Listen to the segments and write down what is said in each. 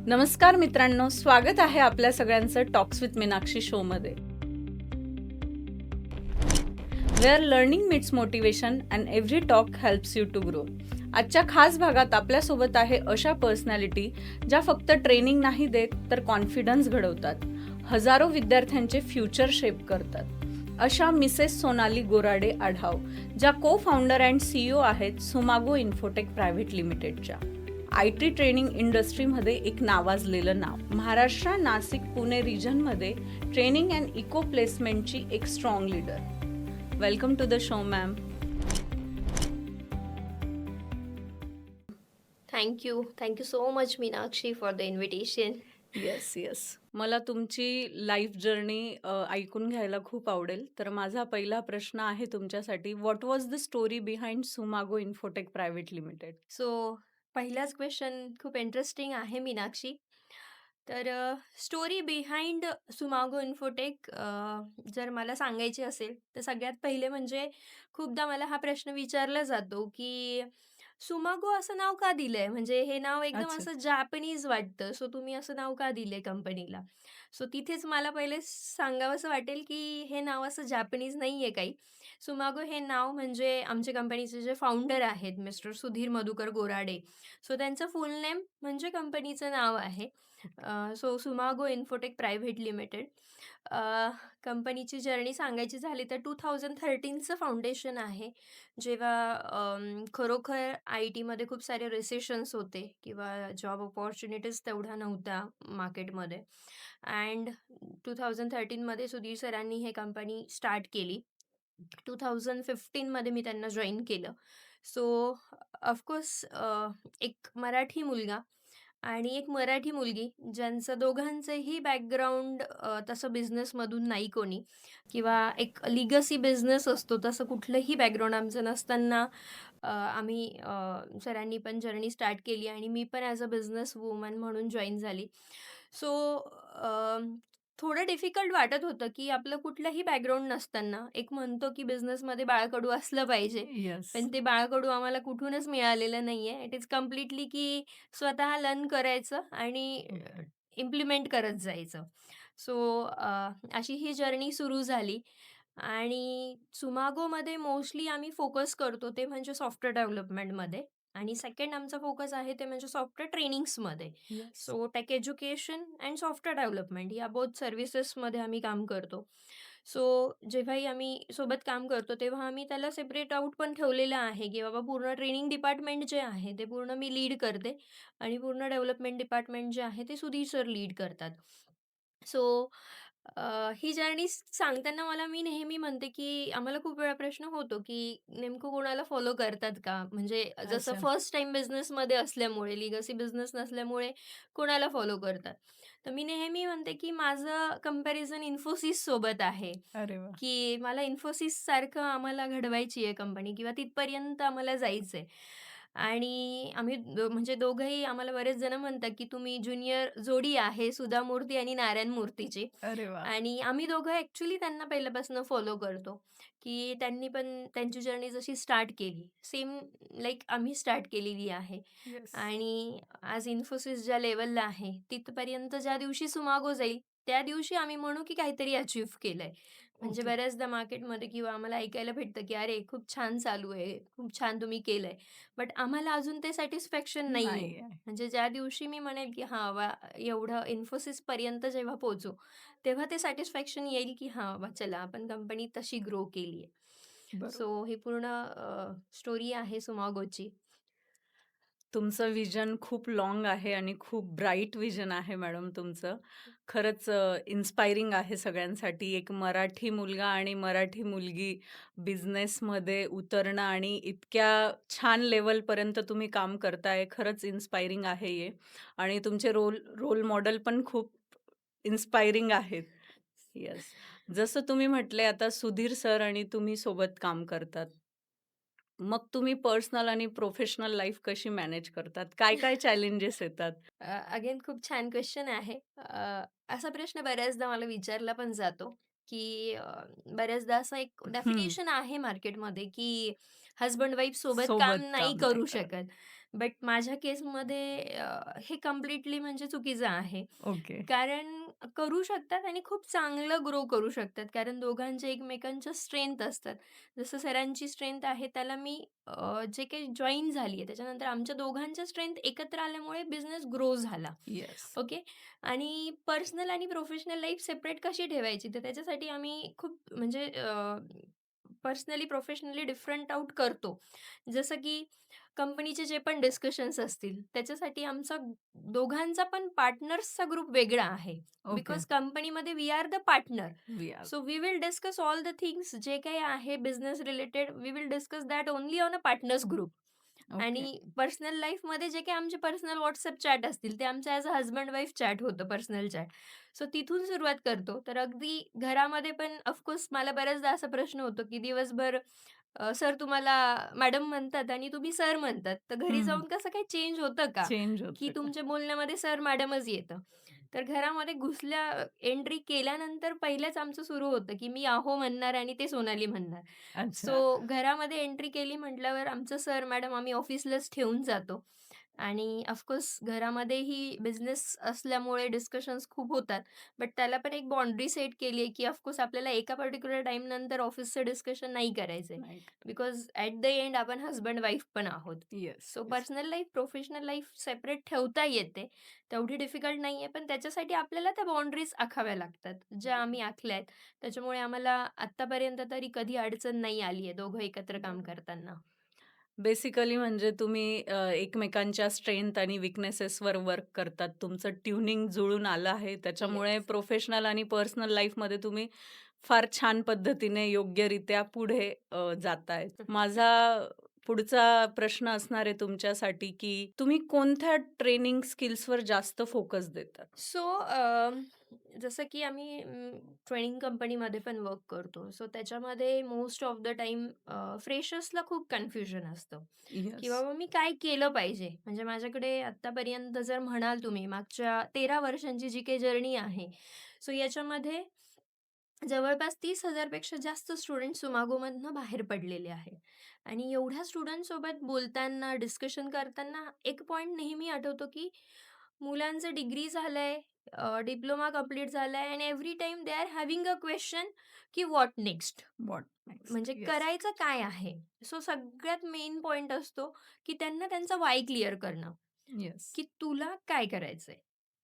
नमस्कार मित्रांनो, स्वागत आहे आपल्या सगळ्यांचं टॉक्स विथ मीनाक्षी शोमध्ये. Where learning meets motivation and every talk helps you to grow. आजच्या खास भागात आपल्यासोबत आहे अशा पर्सनॅलिटी ज्या फक्त ट्रेनिंग नाही देत तर कॉन्फिडन्स घडवतात, हजारो विद्यार्थ्यांचे फ्युचर शेप करतात. अशा मिसेस सोनाली गोराडे आढाव, ज्या को फाउंडर अँड CEO आहेत सुमागो इन्फोटेक प्रायव्हेट लिमिटेडच्या. IT ट्रेनिंग इंडस्ट्रीमध्ये एक नावाजलेलं नाव. महाराष्ट्र, नाशिक, पुणे रिजनमध्ये ट्रेनिंग अँड इको प्लेसमेंटची एक strong leader. Welcome to the show ma'am. Thank you. Thank you so much, Meenakshi, for the invitation. Yes. मला तुमची लाईफ जर्नी ऐकून घ्यायला खूप आवडेल. तर माझा पहिला प्रश्न आहे तुमच्यासाठी, what was the story behind Sumago infotech private limited? So पहिलाच क्वेश्चन खूप इंटरेस्टिंग आहे, मीनाक्षी. तर स्टोरी बिहाइंड सुमागो इन्फोटेक जर मला सांगायची असेल, तर सगळ्यात पहिले म्हणजे खूपदा मला हा प्रश्न विचारला जातो, की सुमागो असं नाव का दिलंय? म्हणजे हे नाव एकदम अच्छा. असं जॅपनीज वाटतं. सो तुम्ही असं नाव का दिलंय कंपनीला? सो तिथेच मला पहिले सांगावसं वाटेल, की हे नाव असं जॅपनीज नाहीये काही. सुमागो हे नाव म्हणजे आमच्या कंपनीचे जे फाउंडर आहेत मिस्टर सुधीर मधुकर गोराडे. सो त्यांचं फुल नेम म्हणजे कंपनीचं नाव आहे. So Sumago infotech private limited. कंपनीची जर्नी सांगायची झाली तर 2013चं फाउंडेशन आहे. जेव्हा खरोखर आय-टीमध्ये खूप सारे रिसेशन्स होते किंवा जॉब अपॉर्च्युनिटीज तेवढ्या नव्हत्या मार्केटमध्ये. अँड 2013मध्ये सुधीर सरांनी हे कंपनी स्टार्ट केली. 2015मध्ये मी त्यांना जॉइन केलं. सो ऑफकोर्स एक मराठी मुलगा आणि एक मराठी मुलगी ज्यांचं दोघांचंही बॅकग्राऊंड तसं बिझनेसमधून नाही कोणी किंवा एक लिगसी बिझनेस असतो तसं कुठलंही बॅकग्राऊंड आमचं नसताना आम्ही सरांनी पण जर्नी स्टार्ट केली आणि मी पण ॲज अ बिझनेस वुमन म्हणून जॉइन झाली. सो थोडं डिफिकल्ट वाटत होतं, की आपलं कुठलंही बॅकग्राऊंड नसताना एक म्हणतो, की बिझनेसमध्ये बाळकडू असलं पाहिजे. येस. पण ते बाळकडू आम्हाला कुठूनच मिळालेलं नाहीये. इट इज कंप्लीटली की स्वतः लर्न करायचं आणि ओके. इम्प्लिमेंट करत जायचं. सो अशी ही जर्नी सुरू झाली आणि सुमागोमध्ये मोस्टली आम्ही फोकस करतो ते म्हणजे सॉफ्टवेअर डेव्हलपमेंटमध्ये आणि सेकंड आमचा फोकस आहे ते म्हणजे सॉफ्टवेअर ट्रेनिंग्समध्ये. Yes. So tech education and software development या बोथ सर्व्हिसेसमध्ये आम्ही काम करतो. सो जेव्हाही आम्ही सोबत काम करतो, तेव्हा आम्ही त्याला सेपरेट आउट पण ठेवलेलं आहे, की बाबा पूर्ण ट्रेनिंग डिपार्टमेंट जे आहे, ते पूर्ण मी लीड करते आणि पूर्ण डेव्हलपमेंट डिपार्टमेंट जे आहे, ते सुधीर सर लीड करतात. सो ही जर्नी सांगताना मी नेहमी म्हणते, की आम्हाला खूप वेळा प्रश्न होतो, की नेमकं कोणाला फॉलो करतात का? म्हणजे जसं अच्छा. फर्स्ट टाईम बिझनेसमध्ये असल्यामुळे, लिगसी बिझनेस नसल्यामुळे कोणाला फॉलो करतात? तर मी नेहमी म्हणते, की माझं कंपॅरिझन Infosys सोबत आहे, अरे वा. की मला Infosysसारखं आम्हाला घडवायची आहे कंपनी किंवा तिथपर्यंत आम्हाला जायचंय. आणि आम्ही म्हणजे दोघंही आम्हाला बरेच जण म्हणतात, की तुम्ही ज्युनियर जोडी आहे सुधा मूर्ती आणि नारायण मूर्तीची. अरे वा. आणि आम्ही दोघं ॲक्चुअली त्यांना पहिल्यापासून फॉलो करतो, की त्यांनी पण त्यांची जर्नी जशी स्टार्ट केली, सेम लाइक आम्ही स्टार्ट केलेली आहे. येस. आणि आज Infosys ज्या लेव्हलला आहे, तिथपर्यंत ज्या दिवशी सुमागो जाईल, त्या दिवशी आम्ही म्हणू की काहीतरी अचीव्ह केलंय. म्हणजे ओके. बऱ्याचदा मार्केटमध्ये किंवा आम्हाला ऐकायला भेटतं, की "अरे, खूप छान चालू आहे, खूप छान तुम्ही केलंय." बट आम्हाला अजून ते सॅटिस्फॅक्शन नाहीये. नाही आहे. म्हणजे ज्या दिवशी मी म्हणेल, की हां, वा एवढं Infosysपर्यंत जेव्हा पोहोचू, तेव्हा ते सॅटिस्फॅक्शन येईल, की हां, बाबा चला आपण कंपनी तशी ग्रो केली आहे. बरोबर. सो ही पूर्ण स्टोरी आहे सुमागोची. तुमचं विजन खूप लाँग आहे आणि खूप ब्राईट विजन आहे मॅडम तुमचं. खरंच इन्स्पायरिंग आहे सगळ्यांसाठी. एक मराठी मुलगा आणि मराठी मुलगी बिझनेसमध्ये उतरणं आणि इतक्या छान लेव्हलपर्यंत तुम्ही काम करताय. खरंच इन्स्पायरिंग आहे हे. आणि तुमचे रोल रोल मॉडेल पण खूप इन्स्पायरिंग आहेत. येस. जसं तुम्ही म्हटले आता सुधीर सर आणि तुम्ही सोबत काम करतात. मग तुम्ही पर्सनल आणि प्रोफेशनल लाईफ कशी मॅनेज करतात? काय-काय चॅलेंजेस येतात? अगेन खूप छान क्वेश्चन आहे. असा प्रश्न बऱ्याचदा मला विचारला पण जातो, की बऱ्याचदा असं एक हं. डेफिनेशन आहे मार्केटमध्ये, की हसबंड वाईफ सोबत काम सोबत नाही काम नाही करू करत. शकत. बट माझ्या केसमध्ये हे कंप्लीटली म्हणजे चुकीचं आहे. ओके. कारण करू शकतात आणि खूप चांगलं ग्रो करू शकतात. कारण दोघांचे एकमेकांच्या स्ट्रेंथ असतात. जसं सरांची स्ट्रेंथ आहे त्याला मी जे काही जॉइन झाली आहे त्याच्यानंतर आमच्या दोघांच्या स्ट्रेंथ एकत्र आल्यामुळे बिझनेस ग्रो झाला. येस. ओके. आणि पर्सनल आणि प्रोफेशनल लाईफ सेपरेट कशी ठेवायची? तर त्याच्यासाठी आम्ही खूप म्हणजे पर्सनली, प्रोफेशनली डिफरंट आउट करतो. जसं की कंपनीचे जे पण डिस्कशन्स असतील, त्याच्यासाठी आमचा दोघांचा पण पार्टनर्सचा ग्रुप वेगळा आहे. ओके. बिकॉज कंपनीमध्ये we are the partner. We are. So we will discuss all the things जे काही आहे business related, we will discuss that only on a partners group. Okay. आणि पर्सनल लाईफमध्ये जे काही आमचे पर्सनल WhatsApp चॅट असतील, ते आमचं as a husband wife chat होतं, पर्सनल चॅट. सो तिथून सुरुवात करतो. तर अगदी घरामध्ये पण ऑफकोर्स मला बऱ्याचदा असा प्रश्न होतो, की दिवसभर सर तुम्हाला मॅडम म्हणतात आणि तुम्ही सर म्हणतात. तर घरी हं. जाऊन कसं काही चेंज होतं का? चेंज की होतं का? तुमच्या बोलण्यामध्ये सर, मॅडमच येतं. तर घरामध्ये एंट्री केल्यानंतर पहिलेच आमचं सुरू होतं, की मी अहो म्हणणार आणि ते सोनाली म्हणणार. सो अच्छा. घरामध्ये एंट्री केली म्हटल्यावर आमचं सर, मॅडम आम्ही ऑफिसलाच ठेवून जातो. आणि ऑफकोर्स घरामध्येही बिझनेस असल्यामुळे डिस्कशन्स खूप होतात. बट त्याला पण एक बाउंडरी सेट केली आहे, की ऑफकोर्स आपल्याला एका पर्टिक्युलर टाईमनंतर ऑफिसचं डिस्कशन नाही करायचंय. नाही का? बिकॉज ॲट द एंड आपण हसबंड वाईफ पण आहोत. Yes, so yes. Personal life, professional life separate ठेवता येते. तेवढी डिफिकल्ट नाहीये, पण त्याच्यासाठी आपल्याला त्या बाउंडरीज आखाव्या लागतात, ज्या आम्ही आखल्या आहेत. त्याच्यामुळे आम्हाला आत्तापर्यंत तरी कधी अडचण नाही आली आहे दोघं एकत्र काम करताना. बेसिकली म्हणजे तुम्ही एकमेकांच्या स्ट्रेंथ आणि वीकनेसेसवर वर्क करतात. तुमचं ट्युनिंग जुळून आलं आहे. त्याच्यामुळे येस. प्रोफेशनल आणि पर्सनल लाईफमध्ये तुम्ही फार छान पद्धतीने योग्यरित्या पुढे जातायत. माझा पुढचा प्रश्न असणार आहे तुमच्यासाठी, की तुम्ही कोणत्या ट्रेनिंग स्किल्सवर जास्त फोकस देतात? सो जसं की आम्ही ट्रेनिंग कंपनीमध्ये पण वर्क करतो. सो त्याच्यामध्ये मोस्ट ऑफ द टाईम फ्रेशर्सला खूप कन्फ्युजन असतं, की येस. बाबा मी काय केलं पाहिजे? म्हणजे माझ्याकडे आत्तापर्यंत जर म्हणाल तुम्ही मागच्या 13 वर्षांची जी काही जर्नी आहे, सो याच्यामध्ये जवळपास 30,000 पेक्षा जास्त स्टुडंट सुमागोमधनं बाहेर पडलेले आहेत. आणि एवढ्या स्टुडंटसोबत बोलताना, डिस्कशन करताना एक पॉइंट नेहमी आठवतो, की मुलांचं डिग्री झालंय, डिप्लोमा कंप्लीट झालाय आणि every time they are having a question, की व्हॉट नेक्स्ट? What next? म्हणजे येस. करायचं काय आहे? सो सगळ्यात मेन पॉइंट असतो, की त्यांना त्यांचा व्हाय क्लिअर करणं. येस. की तुला काय करायचंय?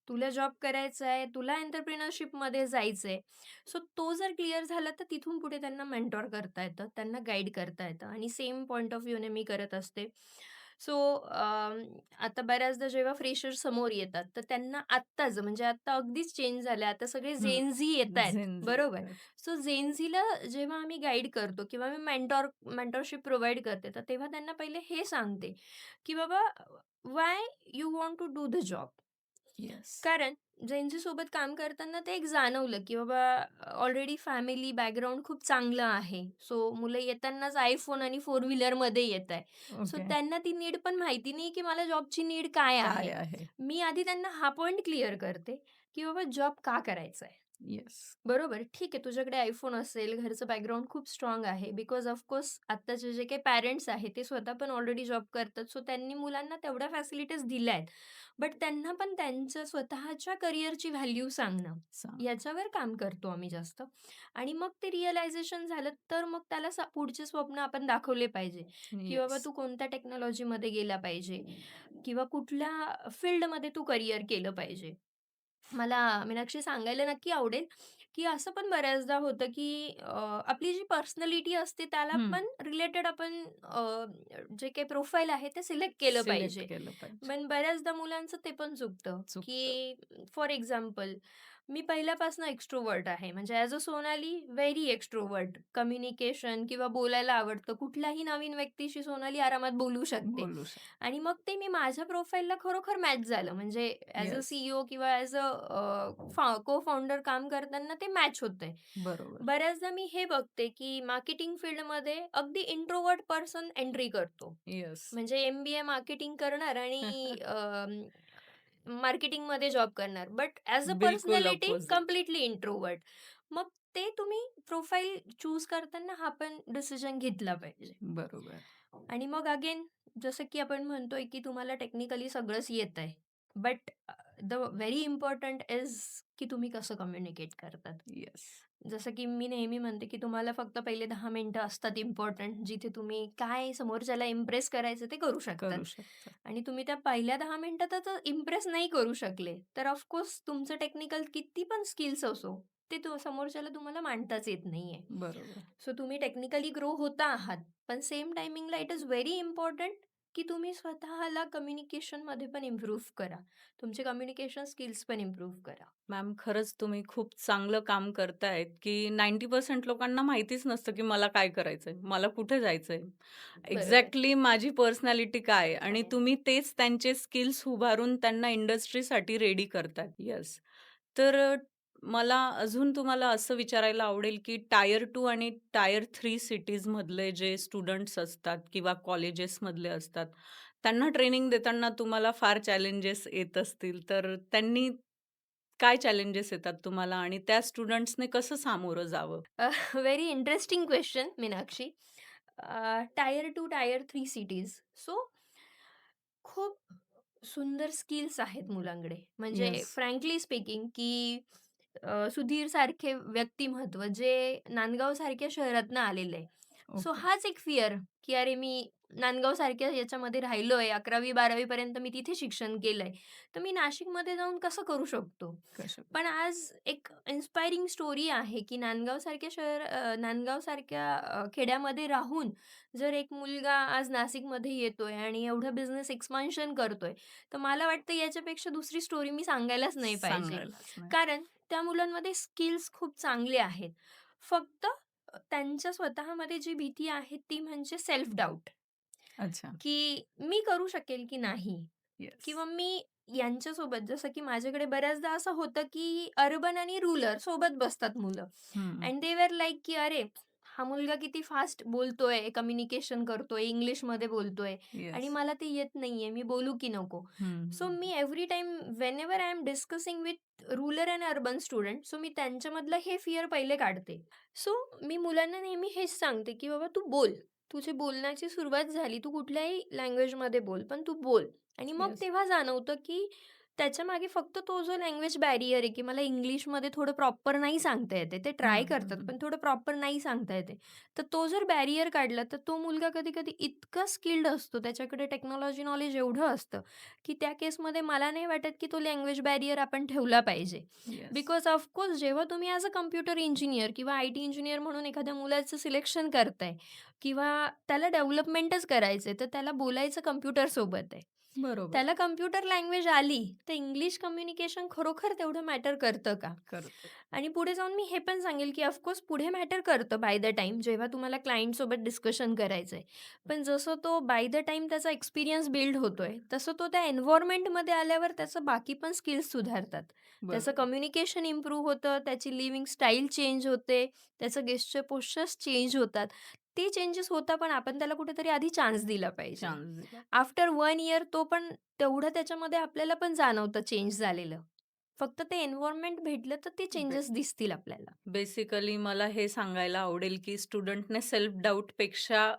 तुला जॉब करायचा आहे, तुला एंटरप्रेन्योरशिपमध्ये जायचंय. सो तो जर क्लिअर झाला, तर तिथून पुढे त्यांना मेंटॉर करता येतं, त्यांना गाईड करता येतं आणि सेम पॉइंट ऑफ व्ह्यूने मी करत असते. सो आता बऱ्याचदा जेव्हा फ्रेशर्स समोर येतात, तर त्यांना आत्ताच म्हणजे आता अगदीच चेंज झालंय. आता सगळे हं. जेन येतायत, झेन बरोबर? येतात. सो जेन जेव्हा आम्ही गाईड करतो किंवा मी मेंटॉरशिप प्रोव्हाईड करते, तर तेव्हा त्यांना पहिले हे सांगते, की बाबा why you want to do the job? Yes. कारण ज्यांच्यासोबत काम करताना ते एक जाणवलं, की बाबा ऑलरेडी फॅमिली बॅकग्राऊंड खूप चांगलं आहे. सो मुलं येतानाच iPhone आणि फोर व्हीलरमध्ये येताय. So okay. त्यांना ती नीड पण माहिती नाही, की मला जॉबची नीड काय काय आहे. आहे? मी आधी त्यांना हा पॉइंट क्लिअर करते, की बाबा जॉब का करायचा आहे? येस. बरोबर. ठीक आहे, तुझ्याकडे iPhone असेल, घरचं बॅकग्राऊंड खूप स्ट्राँग आहे. बिकॉज ऑफ कोर्स आत्ताचे जे काही पॅरेंट्स आहेत, ते स्वतः पण ऑलरेडी जॉब करतात. सो त्यांनी मुलांना तेवढ्या फॅसिलिटीज दिल्या आहेत. बट त्यांना पण त्यांच्या स्वतःच्या करिअरची व्हॅल्यू सांगणं, सांग. याच्यावर काम करतो आम्ही जास्त. आणि मग ते रिअलायझेशन झालं, तर मग त्याला पुढचे स्वप्न आपण दाखवले पाहिजे, की बाबा येस. तू कोणत्या टेक्नॉलॉजीमध्ये गेला पाहिजे किंवा कुठल्या फील्डमध्ये तू करिअर केलं पाहिजे. मला मीनाक्षी सांगायला नक्की आवडेल, की असं पण बऱ्याचदा होतं, की आपली जी पर्सनॅलिटी असते त्याला हं. पण रिलेटेड आपण जे काही प्रोफाईल आहे ते सिलेक्ट केलं सिलेक्ट पाहिजे. केलं पाहिजे. पण बऱ्याचदा मुलांचं ते पण चुकतं, चुकतं. की फॉर एक्झाम्पल मी पहिल्यापासून एक्स्ट्रोव्हर्ट आहे. म्हणजे as a Sonali very extrovert. Communication किंवा बोलायला आवडतं. कुठल्याही नवीन व्यक्तीशी सोनाली आरामात बोलू शकते. बोलू शकतो. आणि मग ते मी माझ्या प्रोफाईलला खरोखर मॅच झालं. म्हणजे ॲज अ येस. सी-ई-ओ किंवा ॲज अ को फाउंडर काम करताना ते मॅच होतंय. बरोबर. बऱ्याचदा मी हे बघते, की मार्केटिंग फील्डमध्ये अगदी इंट्रोव्हर्ट पर्सन एंट्री करतो. येस. म्हणजे एम-बी-ए मार्केटिंग करणार आणि मार्केटिंगमध्ये जॉब करणार. बट ॲज अ बिलकुल पर्सनॅलिटी अपोझिट. Completely introvert. मग ते तुम्ही प्रोफाईल चूज करताना हा पण डिसिजन घेतला पाहिजे. बरोबर. आणि मग अगेन जसं की आपण म्हणतोय की तुम्हाला टेक्निकली सगळंच येतंय. But the very important is की तुम्ही कसं कम्युनिकेट करतात. येस. जसं की मी नेहमी म्हणते, की तुम्हाला फक्त पहिले 10 मिनिटं असतात इम्पोर्टंट, जिथे तुम्ही काय समोरच्याला इम्प्रेस करायचं ते करू शकतात. करू शकतात. आणि तुम्ही त्या पहिल्या 10 मिनिटातच इम्प्रेस नाही करू शकले, तर ऑफकोर्स तुमचं टेक्निकल किती पण स्किल्स असो, ते समोरच्याला तुम्हाला मांडताच येत नाहीये. बरोबर. सो तुम्ही टेक्निकली ग्रो होता आहात, पण सेम टायमिंगला इट इज व्हेरी इम्पोर्टंट की तुम्ही स्वतःला कम्युनिकेशनमध्ये पण इम्प्रूव्ह करा. तुमचे कम्युनिकेशन स्किल्स पण इम्प्रूव्ह करा. मॅम, खरंच तुम्ही खूप चांगलं काम करतायत, की 90% लोकांना माहितीच नसतं, की मला काय करायचंय? मला कुठे जायचंय? बरोबर. एक्झॅक्टली माझी पर्सनॅलिटी काय आहे? आणि काय? तुम्ही तेच त्यांचे स्किल्स उभारून त्यांना इंडस्ट्रीसाठी रेडी करताय. येस. तर मला अजून तुम्हाला असं विचारायला आवडेल, की टायर 2 आणि टायर 3 सिटीजमधले जे स्टुडंट्स असतात किंवा कॉलेजेसमधले असतात, त्यांना ट्रेनिंग देताना तुम्हाला फार चॅलेंजेस येत असतील. तर त्यांनी काय चॅलेंजेस येतात तुम्हाला आणि त्या स्टुडंट्सने कसं सामोरं जावं? Very interesting question Meenakshi. Tyre 2, tyre 3 cities. So खूप सुंदर स्किल्स आहेत मुलांकडे. म्हणजे येस. फ्रँकली स्पीकिंग, की सुधीर सारखे व्यक्तिमत्व जे नांदगाव सारख्या शहरातनं आलेलं आहे. So okay. हाच एक फिअर, की अरे मी नांदगाव सारख्या याच्यामध्ये राहिलोय, 11वी-12वी पर्यंत मी तिथे शिक्षण केलंय. तर मी नाशिकमध्ये जाऊन कसं करू शकतो? कसं? पण आज एक इन्स्पायरिंग स्टोरी आहे, की नांदगावसारख्या खेड्यामध्ये राहून जर एक मुलगा आज नाशिकमध्ये येतोय आणि एवढं बिझनेस एक्सपान्शन करतोय, तर मला वाटतं याच्यापेक्षा दुसरी स्टोरी मी सांगायलाच नाही पाहिजे. सांगायलाच नाही. कारण त्या मुलांमध्ये स्किल्स खूप चांगले आहेत. फक्त त्यांच्या स्वतःमध्ये जी भीती आहे ती म्हणजे सेल्फ डाऊट, अच्छा. की मी करू शकेल की नाही? येस. किंवा मी यांच्यासोबत जसं की माझ्याकडे बऱ्याचदा असं होतं, की अर्बन आणि रूरल सोबत बसतात मुलं हं. अँड दे वर लाइक की "अरे, हा मुलगा किती फास्ट बोलतोय, कम्युनिकेशन करतोय, इंग्लिशमध्ये बोलतोय आणि येस. मला ते येत नाहीये, मी बोलू की नको?" हं, सो हं. मी every time whenever I am discussing with rural and urban student, so मी त्यांच्यामधलं हे फिअर पहिले काढते. सो मी मुलांना नेहमी हेच सांगते, की "बाबा तू बोल. तुझी बोलण्याची सुरुवात झाली, तू कुठल्याही लँग्वेजमध्ये बोल, पण तू बोल." आणि मग येस. तेव्हा जाणवतं, की त्याच्यामागे फक्त तो जो लँग्वेज बॅरियर आहे, की मला इंग्लिशमध्ये थोडं प्रॉपर नाही सांगता येते. ते हं, ट्राय हं, करतात, हं. पण थोडं प्रॉपर नाही सांगता येते. तर तो जर बॅरियर काढला, तर तो मुलगा कधी-कधी इतका स्किल्ड असतो, त्याच्याकडे टेक्नॉलॉजी नॉलेज एवढं असतं, की त्या केसमध्ये मला नाही वाटत, की तो लँग्वेज बॅरियर आपण ठेवला पाहिजे. येस. बिकॉज ऑफकोर्स जेव्हा तुम्ही ॲज अ कॉम्प्युटर इंजिनिअर किंवा आय-टी इंजिनिअर म्हणून एखाद्या मुलाचं सिलेक्शन करताय किंवा त्याला डेव्हलपमेंटच करायचंय, तर त्याला बोलायचं कॉम्प्युटरसोबत आहे. बरोबर. त्याला कॉम्प्युटर लँग्वेज आली, तर इंग्लिश कम्युनिकेशन खरोखर तेवढं मॅटर करतं का? करतं. आणि पुढे जाऊन मी हे पण सांगेल, की ऑफकोर्स पुढे मॅटर करतं बाय द टाईम जेव्हा तुम्हाला क्लायंटसोबत डिस्कशन करायचंय. पण जसं तो बाय द टाईम त्याचा एक्सपिरियन्स बिल्ड होतोय, तसं तो त्या एन्व्हायर्नमेंटमध्ये आल्यावर त्याचं बाकी पण स्किल्स सुधारतात. त्याचं बरोबर. कम्युनिकेशन इम्प्रूव्ह होतं, त्याची लिव्हिंग स्टाईल चेंज होते, त्याचं गेस्चर पोश्चर्स चेंज होतात. ते चेंजेस होता पण आपण त्याला कुठेतरी आधी चान्स दिला पाहिजे. चान्स दिला. आफ्टर 1 इयर तो पण तेवढं त्याच्यामध्ये आपल्याला पण जाणवतं चेंज झालेलं. फक्त ते एन्व्हायर्नमेंट भेटलं तर ते चेंजेस दिसतील आपल्याला. बेसिकली मला हे सांगायला आवडेल, की स्टुडंटने सेल्फ डाऊटपेक्षा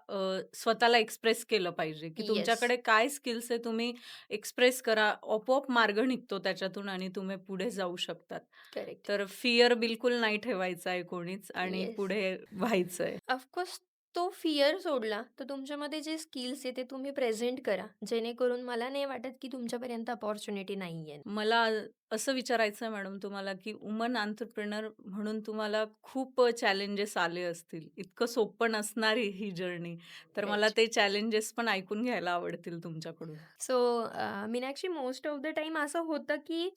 स्वतःला एक्सप्रेस केलं पाहिजे, की येस. तुमच्याकडे काय स्किल्स आहे तुम्ही एक्सप्रेस करा. आपोआप मार्ग निघतो त्याच्यातून आणि तुम्ही पुढे जाऊ शकतात. करेक्ट. तर फिअर बिलकुल नाही ठेवायचा आहे कोणीच आणि येस. पुढे व्हायचंय. ऑफकोर्स तो फिअर सोडला तर तुमच्यामध्ये जे स्किल्स आहे ते तुम्ही प्रेझेंट करा. जेणेकरून मला नाही वाटत की तुमच्यापर्यंत अपॉर्च्युनिटी नाहीये. मला असं विचारायचं आहे मॅडम तुम्हाला, की वुमन एंटरप्रेन्योर म्हणून तुम्हाला खूप चॅलेंजेस आले असतील. इतकं सोपं नसणारी ही जर्नी. तर मला येस. ते चॅलेंजेस पण ऐकून घ्यायला आवडतील तुमच्याकडून. So Meenakshi most of the time असं होतं की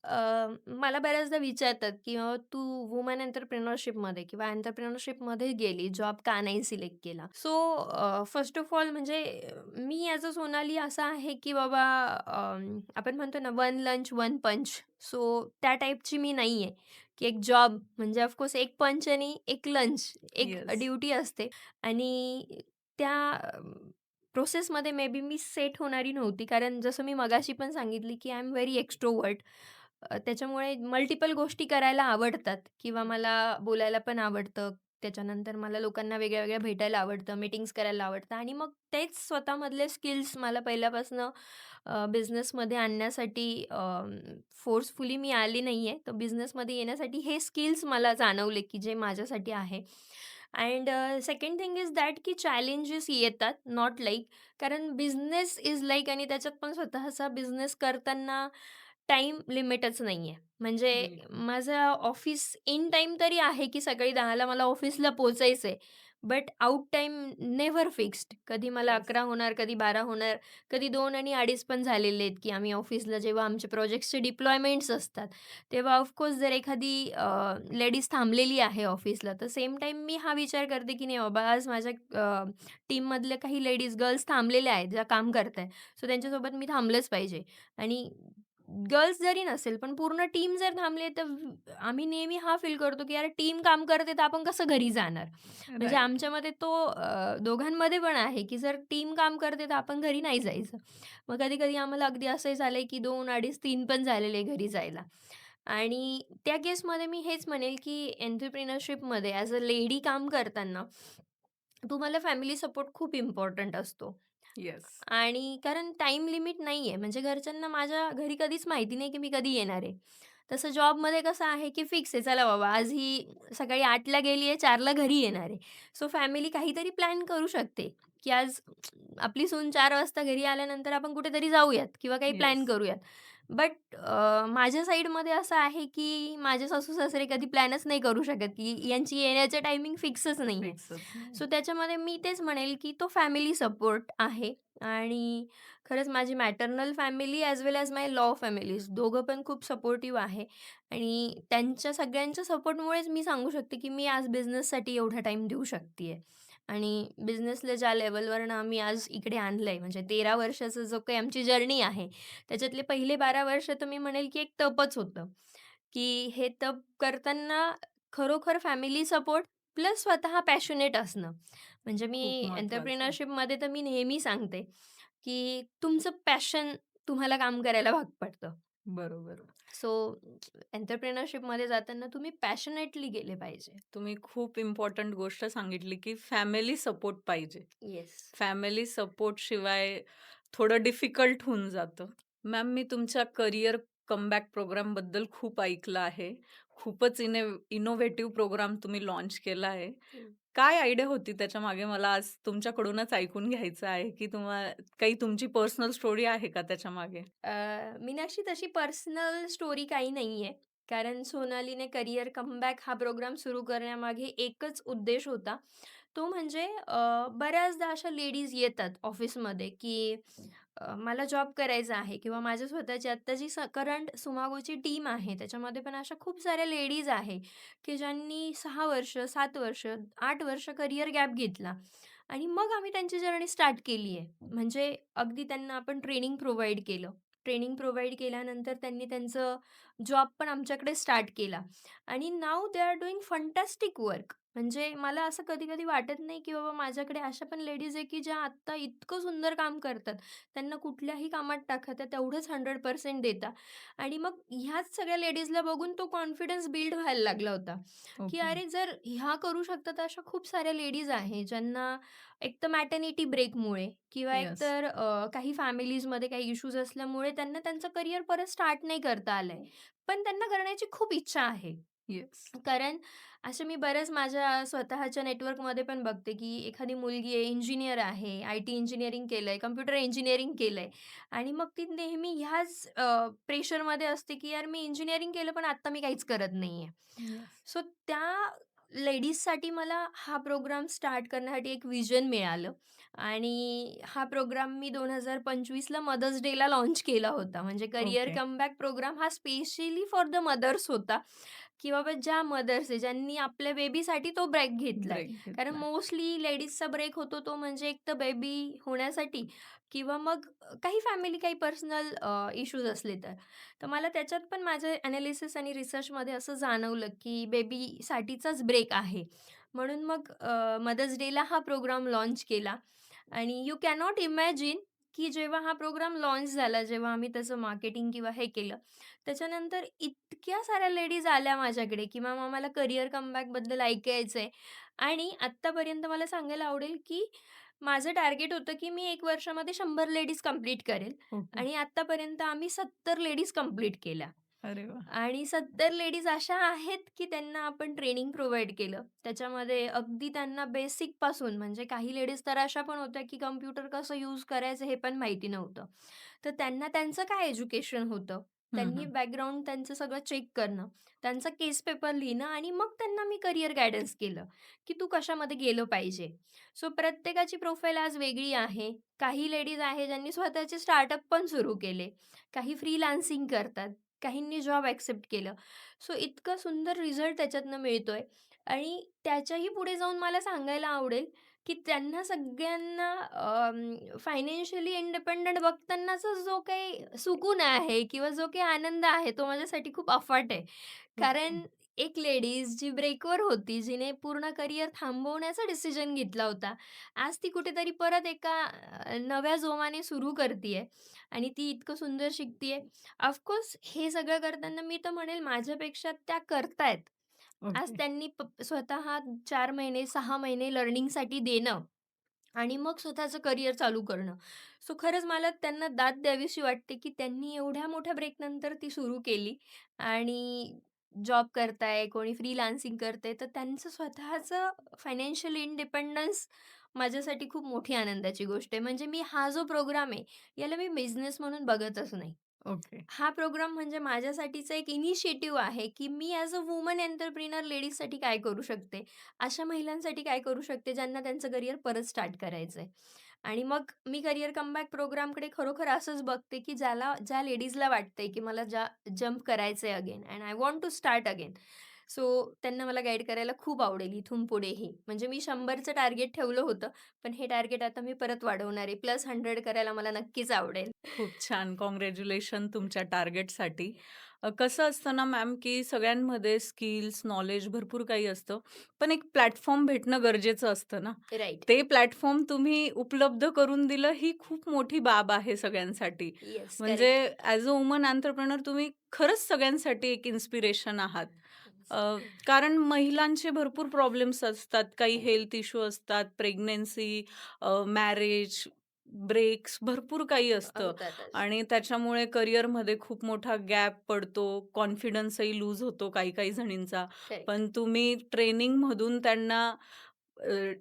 अ, मला बऱ्याचदा विचारतात की तू वुमन एंटरप्रेन्योरशिपमध्ये किंवा एंटरप्रेन्योरशिपमध्ये गेली, जॉब का नाही सिलेक्ट केला? सो फर्स्ट ऑफ ऑल म्हणजे मी ॲज अ सोनाली असं आहे की बाबा आपण म्हणतो ना वन लंच, वन पंच. सो त्या टाईपची मी नाही आहे, की एक जॉब म्हणजे ऑफकोर्स एक पंच आणि एक लंच, एक येस. ड्युटी असते आणि त्या प्रोसेसमध्ये मे बी मी सेट होणारी नव्हती. कारण जसं मी मगाशी पण सांगितली, की आय एम व्हेरी एक्स्ट्रोव्हर्ट. त्याच्यामुळे मल्टिपल गोष्टी करायला आवडतात किंवा मला बोलायला पण आवडतं. त्याच्यानंतर मला लोकांना वेगळ्या-वेगळ्या भेटायला आवडतं, मीटिंग्स करायला आवडतं आणि मग तेच स्वतःमधले स्किल्स मला पहिल्यापासनं बिझनेसमध्ये आणण्यासाठी फोर्सफुली मी आली नाहीये. तर बिझनेसमध्ये येण्यासाठी हे स्किल्स मला जाणवले, की जे माझ्यासाठी आहे. And second thing is that की चॅलेंजेस येतात, नॉट लाइक कारण बिझनेस इज लाइक आणि त्याच्यात पण स्वतःचा बिझनेस करताना टाईम लिमिटच नाहीये. म्हणजे बिलकुल. माझं ऑफिस इन टाईम तरी आहे, की सकाळी 10:00ला मला ऑफिसला पोहोचायचंय. But out time never fixed. कधी मला येस. 11 होणार, कधी 12 होणार, कधी 2 आणि 2:30 पण झालेले आहेत, की आम्ही ऑफिसला जेव्हा आमचे प्रोजेक्ट्सचे डिप्लॉयमेंट्स असतात, तेव्हा ऑफकोर्स जर एखादी लेडीज थांबलेली आहे ऑफिसला, तर सेम टाईम मी हा विचार करते, की नाही बाबा आज माझ्या टीममधल्या काही लेडीज, गर्ल्स थांबलेल्या आहेत, ज्या काम करतायत. सो त्यांच्यासोबत मी थांबलंच पाहिजे आणि गर्ल्स जरी नसेल, पण पूर्ण टीम जर थांबली तर आम्ही नेहमी हा फील करतो, की यार टीम काम करते तर आपण कसं घरी जाणार? म्हणजे राइट. आमच्यामध्ये तो दोघांमध्ये पण आहे, की जर टीम काम करते तर आपण घरी नाही जायचं. मग कधी-कधी आम्हाला अगदी असंही झालंय, की 2, 2.5, 3 पण झालेले घरी जायला. आणि त्या केसमध्ये मी हेच म्हणेल, की एंटरप्रेन्योरशिपमध्ये ॲज अ लेडी काम करताना तुम्हाला फॅमिली सपोर्ट खूप इम्पोर्टंट असतो. येस. आणि कारण टाईम लिमिट नाहीये. म्हणजे घरच्यांना माझ्या घरी कधीच माहिती नाही, की मी कधी येणार आहे. तसं जॉबमध्ये कसं आहे, की फिक्स आहे. चला बाबा आज ही सकाळी 8:00ला गेली आहे, 4:00ला घरी येणार आहे. सो फॅमिली काहीतरी प्लॅन करू शकते, की आज आपली सून 4 वाजता घरी आल्यानंतर आपण कुठेतरी जाऊयात किंवा काही प्लॅन येस. करूयात. बट माझ्या साइडमध्ये असं आहे, की माझे सासू-सासरे कधी प्लॅनच नाही करू शकत, की यांची येण्याचं टायमिंग फिक्सच नाहीये. फिक्सच नाही. सो त्याच्यामध्ये मी तेच म्हणेल, की तो फॅमिली सपोर्ट आहे आणि खरंच माझी मॅटर्नल फॅमिली ॲज वेल ॲज माय लॉ फॅमिलीज दोघं पण खूप सपोर्टिव्ह आहे आणि त्यांच्या सगळ्यांच्या सपोर्टमुळेच मी सांगू शकते, की मी आज बिझनेससाठी एवढा टाईम देऊ शकते आणि बिझनेसला ज्या लेव्हलवरनं आम्ही आज इकडे आणलंय म्हणजे 13 वर्षाचा जो काही आमची जर्नी आहे, त्याच्यातले पहिले 12 वर्ष तर मी म्हणेल, की एक तपच होतं, की हे तप करताना खरोखर फॅमिली सपोर्ट प्लस स्वतः पॅशनेट असणं. म्हणजे मी खूप महत्वाचं आहे. एंटरप्रेन्योरशिपमध्ये तर मी नेहमी सांगते, की तुमचं पॅशन तुम्हाला काम करायला भाग पडतं. बरोबर. सो एंटरप्रेन्योरशिपमध्ये जाताना तुम्ही पॅशनेटली गेले पाहिजे. तुम्ही खूप इम्पोर्टंट गोष्ट सांगितली, की फॅमिली सपोर्ट पाहिजे. येस. फॅमिली सपोर्ट शिवाय थोडं डिफिकल्ट होऊन जातं. मॅम, मी तुमच्या करियर कमबॅक प्रोग्रामबद्दल खूप ऐकलं आहे. खूपच इनोव्हेटिव्ह प्रोग्राम तुम्ही लॉन्च केला आहे. काय आयडिया होती त्याच्यामागे? मला आज तुमच्याकडूनच ऐकून घ्यायचं आहे, की काही तुमची पर्सनल स्टोरी आहे का त्याच्यामागे? मीनाक्षी तशी पर्सनल स्टोरी काही नाहीये. कारण सोनालीने करियर कमबॅक हा प्रोग्राम सुरू करण्यामागे एकच उद्देश होता. तो म्हणजे बऱ्याचदा अशा लेडीज येतात ऑफिसमध्ये, की मला जॉब करायचा आहे किंवा माझ्या स्वतःची आत्ता जी करंट सुमागोची टीम आहे, त्याच्यामध्ये पण अशा खूप साऱ्या लेडीज आहे, की ज्यांनी 6 वर्ष, 7 वर्ष, 8 वर्ष करियर गॅप घेतला आणि मग आम्ही त्यांची जर्नी स्टार्ट केली आहे. म्हणजे अगदी त्यांना आपण ट्रेनिंग प्रोव्हाईड केलं. ट्रेनिंग प्रोव्हाईड केल्यानंतर त्यांनी त्यांचं जॉब पण आमच्याकडे स्टार्ट केला आणि now they are doing fantastic work. म्हणजे मला असं कधी-कधी वाटत नाही, की बाबा माझ्याकडे अशा पण लेडीज आहे, की ज्या आत्ता इतकं सुंदर काम करतात. त्यांना कुठल्याही कामात टाका, त्या तेवढंच 100% देतात आणि मग ह्याच सगळ्या लेडीजला बघून तो कॉन्फिडन्स बिल्ड व्हायला लागला होता, की ओके. अरे जर ह्या करू शकतात, अशा खूप साऱ्या लेडीज आहे, ज्यांना एक तर मॅटर्निटी ब्रेकमुळे किंवा येस. एकतर काही फॅमिलीजमध्ये काही इश्यूज असल्यामुळे त्यांना त्यांचं करियर परत स्टार्ट नाही करता आलंय. पण त्यांना करण्याची खूप इच्छा आहे. येस. कारण असं मी बऱ्याच माझ्या स्वतःच्या नेटवर्कमध्ये पण बघते, की एखादी मुलगी आहे, इंजिनिअर आहे, आय-टी इंजिनिअरिंग केलंय, कॉम्प्युटर इंजिनिअरिंग केलंय आणि मग ती नेहमी ह्याच प्रेशरमध्ये असते, की यार मी इंजिनिअरिंग केलं, पण आत्ता मी काहीच करत नाहीये. येस. सो त्या लेडीजसाठी मला हा प्रोग्राम स्टार्ट करण्यासाठी एक व्हिजन मिळालं आणि हा प्रोग्राम मी 2025ला मदर्स डेला लॉन्च केला होता. म्हणजे करियर ओके. कमबॅक प्रोग्राम हा स्पेशली फॉर द मदर्स होता, की बाबा ज्या मदर्स आहे, ज्यांनी आपल्या बेबीसाठी तो ब्रेक घेतलाय. ब्रेक कारण घेतला. मोस्टली लेडीजचा ब्रेक होतो तो म्हणजे एक तर बेबी होण्यासाठी किंवा मग काही फॅमिली काही पर्सनल इश्यूज असले तर. तर मला त्याच्यात पण माझं एनालिसिस आणि रिसर्चमध्ये असं जाणवलं, की बेबीसाठीचाच ब्रेक आहे. म्हणून मग मदर्स डेला हा प्रोग्राम लॉन्च केला आणि यू कॅनॉट इमॅजिन की जेव्हा हा प्रोग्राम लॉन्च झाला, जेव्हा आम्ही त्याचं मार्केटिंग किंवा हे केलं, त्याच्यानंतर इतक्या साऱ्या लेडीज आल्या माझ्याकडे, की "मॅम आम्हाला करियर कमबॅकबद्दल ऐकायचंय." आणि आत्तापर्यंत मला सांगायला आवडेल, की माझं टार्गेट होतं, की मी 1 वर्षामध्ये 100 लेडीज कंप्लीट करेल ओके. आणि आत्तापर्यंत आम्ही 70 लेडीज कंप्लीट केल्या. अरे वाह! आणि 70 लेडीज अशा आहेत, की त्यांना आपण ट्रेनिंग प्रोव्हाईड केलं. त्याच्यामध्ये अगदी त्यांना बेसिकपासून म्हणजे काही लेडीज तर अशा पण होत्या, की कॉम्प्युटर कसं यूज करायचं हे पण माहिती नव्हतं. तर त्यांना त्यांचं काय एज्युकेशन होतं, हं, त्यांनी हं. बॅकग्राऊंड त्यांचं सगळं चेक करणं, त्यांचा केस पेपर लिहिणं आणि मग त्यांना मी करियर गाईडन्स केलं, की तू कशामध्ये गेलं पाहिजे. सो प्रत्येकाची प्रोफाईल आज वेगळी आहे. काही लेडीज आहे ज्यांनी स्वतःचे स्टार्टअप पण सुरू केले. काही फ्रीलान्सिंग करतात. काहींनी जॉब एक्सेप्ट केलं. सो इतकं सुंदर रिझल्ट त्याच्यातनं मिळतोय आणि त्याच्याही पुढे जाऊन मला सांगायला आवडेल, की त्यांना सगळ्यांना फायनान्शियली इंडिपेंडंट बघतानाचा जो काही सुकून आहे किंवा जो काही आनंद आहे, तो माझ्यासाठी खूप अफाट आहे. ओके. कारण एक लेडीज जी ब्रेकवर होती, जिने पूर्ण करियर थांबवण्याचा डिसिजन घेतला होता. आज ती कुठेतरी परत एका नव्या जोमाने सुरू करतीये आणि ती इतकं सुंदर शिकतीये. ऑफकोर्स हे सगळं करताना मी तर म्हणेल माझ्यापेक्षा त्या करतायत. आज ओके. त्यांनी स्वतः 4 महिने, 6 महिने लर्निंगसाठी देणं आणि मग स्वतःचं करियर चालू करणं. सो खरंच मला त्यांना दाद द्यावीशी वाटते, की त्यांनी एवढ्या मोठ्या ब्रेकनंतर ती सुरू केली आणि जॉब करताय, कोणी फ्रीलान्सिंग करतंय, तर त्यांचं स्वतःचं फायनान्शियल इंडिपेंडन्स माझ्यासाठी खूप मोठी आनंदाची गोष्ट आहे. म्हणजे मी हा जो प्रोग्राम आहे, याला मी बिझनेस म्हणून बघतच नाही. ओके. हा प्रोग्राम म्हणजे माझ्यासाठीचा एक इनिशिएटिव्ह आहे, की मी ॲज अ वुमन एंटरप्रेन्योर लेडीजसाठी काय करू शकते? अशा महिलांसाठी काय करू शकते, ज्यांना त्यांचं करियर परत स्टार्ट करायचंय. आणि मग मी करियर कमबॅक प्रोग्रामकडे खरोखर असंच बघते, की ज्या लेडीजला वाटतंय, की मला जंप करायचंय again and I want to start again. So त्यांना मला गाईड करायला खूप आवडेल इथून पुढेही. म्हणजे मी 100चं टार्गेट ठेवलं होतं, पण हे टार्गेट आता मी परत वाढवणार आहे. प्लस 100 करायला मला नक्कीच आवडेल. खूप छान. काँग्रॅच्युलेशन तुमच्या टार्गेटसाठी. कसं असतं ना मॅम, की सगळ्यांमध्ये स्किल्स, नॉलेज भरपूर काही असतं. पण एक प्लॅटफॉर्म भेटणं गरजेचं असतं ना. राइट. ते प्लॅटफॉर्म तुम्ही उपलब्ध करून दिलं ही खूप मोठी बाब आहे सगळ्यांसाठी. येस, म्हणजे correct. As a woman entrepreneur तुम्ही खरंच सगळ्यांसाठी एक इन्स्पिरेशन आहात. अ, कारण महिलांचे भरपूर प्रॉब्लेम्स असतात. काही हेल्थ इश्यू असतात, प्रेग्नन्सी, मॅरेज, ब्रेक्स भरपूर काही असतं होतातच. आणि त्याच्यामुळे करिअरमध्ये खूप मोठा गॅप पडतो. कॉन्फिडन्सही लूज होतो काही-काही जणींचा. करेक्ट. पण तुम्ही ट्रेनिंगमधून त्यांना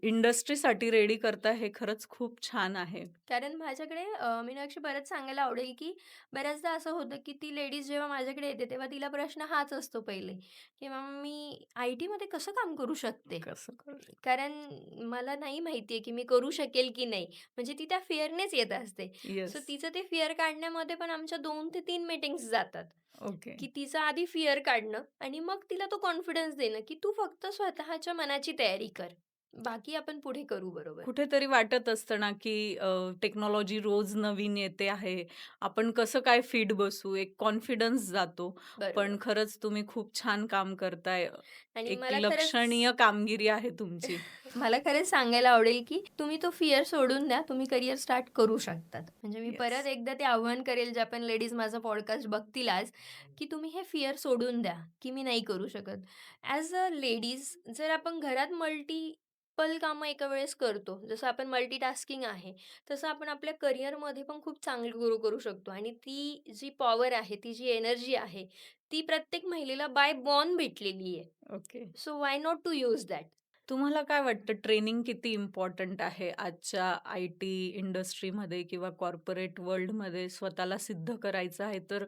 इंडस्ट्रीसाठी रेडी करता हे खरंच खूप छान आहे. कारण माझ्याकडे मीनाक्षी परत सांगायला आवडेल, की बऱ्याचदा असं होतं, की ती लेडीज जेव्हा माझ्याकडे येते, तेव्हा तिला प्रश्न हाच असतो पहिले, की "मॅम मी आय-टीमध्ये कसं काम करू शकते?" कसं करू कारण मला नाही माहिती आहे, की मी करू शकेल की नाही. म्हणजे ती त्या फिअरनेच येत असते. So yes. तिचं ते फिअर काढण्यामध्ये पण आमच्या 2 ते 3 मीटिंग्स जातात, ओके. की तिचं आधी फिअर काढणं आणि मग तिला तो कॉन्फिडन्स देणं, की "तू फक्त स्वतःच्या मनाची तयारी कर. बाकी आपण पुढे करू बरोबर." कुठेतरी वाटत असतं ना, की टेक्नॉलॉजी रोज नवीन येते आहे. आपण कसं काय फिट बसू? एक कॉन्फिडन्स जातो. पण बरोबर. खरंच तुम्ही खूप छान काम करताय. आणि एक मला खरंच लक्षणीय कामगिरी आहे तुमची. मला खरंच सांगायला आवडेल, की तुम्ही तो फिअर सोडून द्या. तुम्ही करियर स्टार्ट करू शकतात. म्हणजे मी परत येस. एकदा ते आव्हान करेल, ज्या पण लेडीज माझा पॉडकास्ट बघतील आज, की तुम्ही हे फिअर सोडून द्या, की मी नाही करू शकत. ॲज अ लेडीज जर आपण घरात मल्टिपल कामं एका वेळेस करतो, जसं आपण मल्टीटास्किंग आहे, तसं आपण आपल्या करिअरमध्ये पण खूप चांगली ग्रो करू शकतो आणि ती जी पॉवर आहे, ती जी एनर्जी आहे, ती प्रत्येक महिलेला बाय बॉर्न भेटलेली आहे. Okay. So why not to use that? तुम्हाला काय वाटतं ट्रेनिंग किती इम्पॉर्टंट आहे आजच्या आय-टी इंडस्ट्रीमध्ये किंवा कॉर्पोरेट वर्ल्डमध्ये स्वतःला सिद्ध करायचं आहे, तर